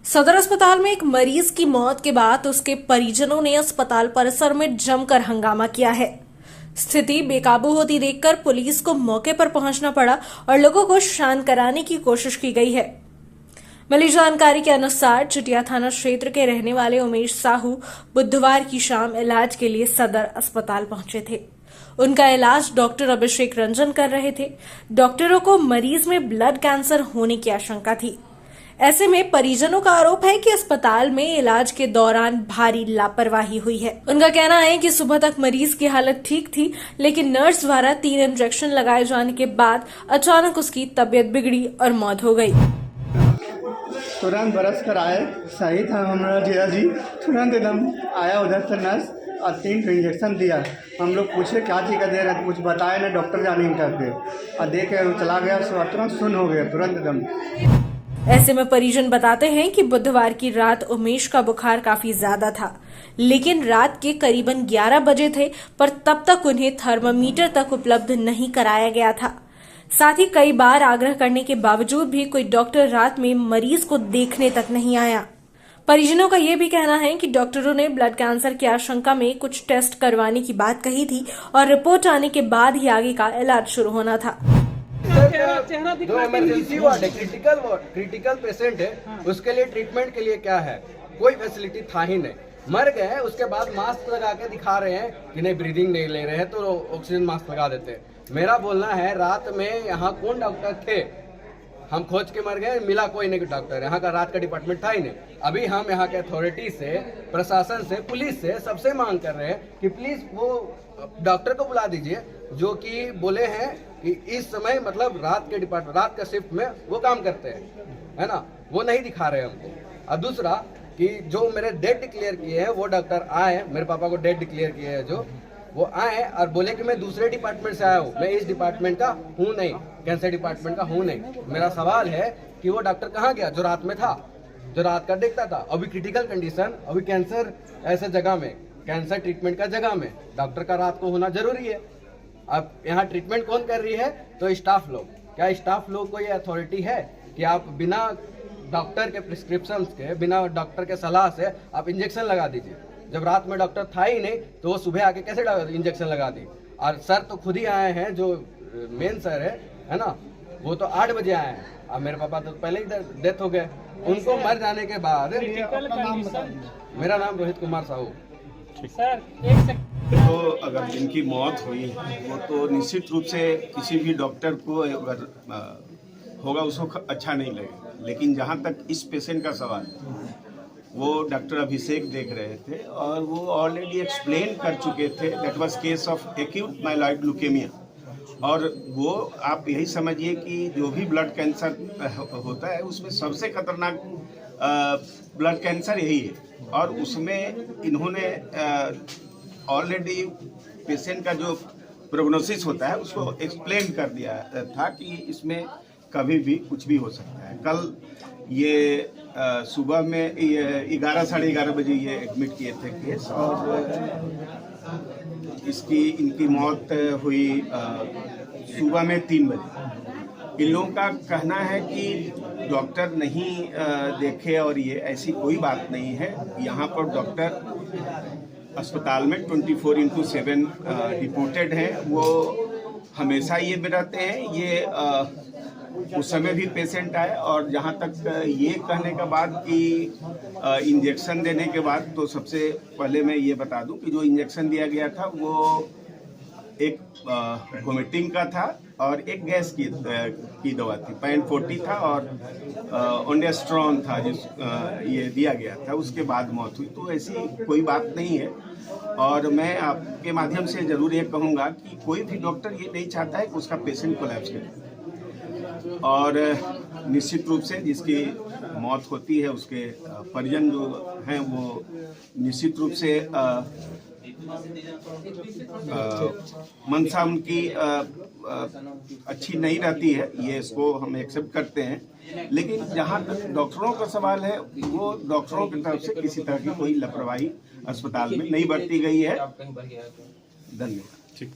सदर अस्पताल में एक मरीज की मौत के बाद उसके परिजनों ने अस्पताल परिसर में जमकर हंगामा किया है। स्थिति बेकाबू होती देखकर पुलिस को मौके पर पहुंचना पड़ा और लोगों को शांत कराने की कोशिश की गई है। मिली जानकारी के अनुसार चुटिया थाना क्षेत्र के रहने वाले उमेश साहू बुधवार की शाम इलाज के लिए सदर अस्पताल पहुंचे थे। उनका इलाज डॉक्टर अभिषेक रंजन कर रहे थे। डॉक्टरों को मरीज में ब्लड कैंसर होने की आशंका थी। ऐसे में परिजनों का आरोप है कि अस्पताल में इलाज के दौरान भारी लापरवाही हुई है। उनका कहना है कि सुबह तक मरीज की हालत ठीक थी, लेकिन नर्स द्वारा 3 इंजेक्शन लगाए जाने के बाद अचानक उसकी तबीयत बिगड़ी और मौत हो गई। तुरंत बरस कर आए, सही था हमारा जिया जी। तुरंत एकदम आया उधर से नर्स और 3 इंजेक्शन दिया। हम लोग पूछे क्या टीका दे रहे थे, कुछ बताया ना, डॉक्टर जाने करके और दे के चला गया। तुरंत सुन हो गया, तुरंत एकदम। ऐसे में परिजन बताते हैं कि बुधवार की रात उमेश का बुखार काफी ज्यादा था, लेकिन रात के करीबन 11 बजे थे, पर तब तक उन्हें थर्मामीटर तक उपलब्ध नहीं कराया गया था। साथ ही कई बार आग्रह करने के बावजूद भी कोई डॉक्टर रात में मरीज को देखने तक नहीं आया। परिजनों का यह भी कहना है कि डॉक्टरों ने ब्लड कैंसर की आशंका में कुछ टेस्ट करवाने की बात कही थी और रिपोर्ट आने के बाद ही आगे का इलाज शुरू होना था। जो इमरजेंसी वार्ड है, क्रिटिकल पेशेंट है, उसके लिए ट्रीटमेंट के लिए क्या है, कोई फैसिलिटी था ही नहीं। मर गए, उसके बाद मास्क लगा के दिखा रहे हैं कि नहीं ब्रीदिंग नहीं ले रहे हैं तो ऑक्सीजन मास्क लगा देते हैं। मेरा बोलना है रात में यहाँ कौन डॉक्टर थे? हम खोज के मर गए, मिला कोई नहीं डॉक्टर। यहाँ का रात का डिपार्टमेंट था ही नहीं। अभी हम यहाँ के अथॉरिटी से, प्रशासन से, पुलिस से सबसे मांग कर रहे हैं कि प्लीज वो डॉक्टर को बुला दीजिए जो कि बोले हैं कि इस समय मतलब रात का शिफ्ट में वो काम करते हैं, है ना, वो नहीं दिखा रहे हमको। और दूसरा कि जो मेरे डेट डिक्लेयर किए हैं वो डॉक्टर आए, मेरे पापा को डेट डिक्लेयर किए हैं जो, वो आए और बोले कि मैं दूसरे डिपार्टमेंट से आया हूँ, मैं इस डिपार्टमेंट का हूँ नहीं, कैंसर डिपार्टमेंट का हूँ नहीं। मेरा सवाल है कि वो डॉक्टर कहाँ गया जो रात में था, जो रात का देखता था? अभी क्रिटिकल कंडीशन, अभी कैंसर ऐसे जगह में, कैंसर ट्रीटमेंट का जगह में डॉक्टर का रात को होना जरूरी है। अब यहाँ ट्रीटमेंट कौन कर रही है? तो स्टाफ लोग। क्या स्टाफ लोग को ये अथॉरिटी है कि आप बिना डॉक्टर के प्रिस्क्रिप्शन के, बिना डॉक्टर के सलाह से आप इंजेक्शन लगा दीजिए? जब रात में डॉक्टर था ही नहीं तो वो सुबह आके कैसे इंजेक्शन लगा दी? और सर तो खुद ही आए हैं, जो मेन सर है ना, वो तो 8 बजे आए हैं। अब मेरे पापा तो पहले ही डेथ हो गए। उनको मर जाने के बाद, मेरा नाम रोहित कुमार साहू। सर एक सेकंड। तो अगर जिनकी मौत हुई वो तो निश्चित रूप से किसी भी डॉक्टर को अगर होगा उसको अच्छा नहीं लगेगा, लेकिन जहाँ तक इस पेशेंट का सवाल, वो डॉक्टर अभिषेक देख रहे थे और वो ऑलरेडी एक्सप्लेन कर चुके थे। That was case of acute myeloid leukaemia. और वो आप यही समझिए कि जो भी ब्लड कैंसर होता है उसमें सबसे खतरनाक ब्लड कैंसर यही है। और उसमें इन्होंने ऑलरेडी पेशेंट का जो प्रोग्नोसिस होता है उसको एक्सप्लेन कर दिया था कि इसमें कभी भी कुछ भी हो सकता है। कल ये सुबह में 11 साढ़े 11 बजे ये एडमिट किए थे केस, और इनकी मौत हुई सुबह में 3 बजे। इन लोगों का कहना है कि डॉक्टर नहीं देखे, और ये ऐसी कोई बात नहीं है। यहाँ पर डॉक्टर अस्पताल में 24/7 रिपोर्टेड हैं। वो हमेशा ये रहते हैं। ये उस समय भी पेशेंट आए, और जहाँ तक ये कहने का बाद कि इंजेक्शन देने के बाद, तो सबसे पहले मैं ये बता दूं कि जो इंजेक्शन दिया गया था वो एक वोमिटिंग का था और एक गैस की दवा थी। पैन 40 था और ओंडेस्ट्रॉन था, ये दिया गया था। उसके बाद मौत हुई। तो ऐसी कोई बात नहीं है। और मैं आपके माध्यम से ज़रूर ये कहूँगा कि कोई भी डॉक्टर ये नहीं चाहता है कि उसका पेशेंट कोलैप्स करे। और निश्चित रूप से जिसकी मौत होती है उसके परिजन जो हैं वो निश्चित रूप से मनसा उनकी अच्छी नहीं रहती है, ये इसको हम एक्सेप्ट करते हैं। लेकिन जहाँ तक डॉक्टरों का सवाल है, वो डॉक्टरों की तरफ से किसी तरह की कोई लापरवाही अस्पताल में नहीं बरती गई है। धन्यवाद। ठीक।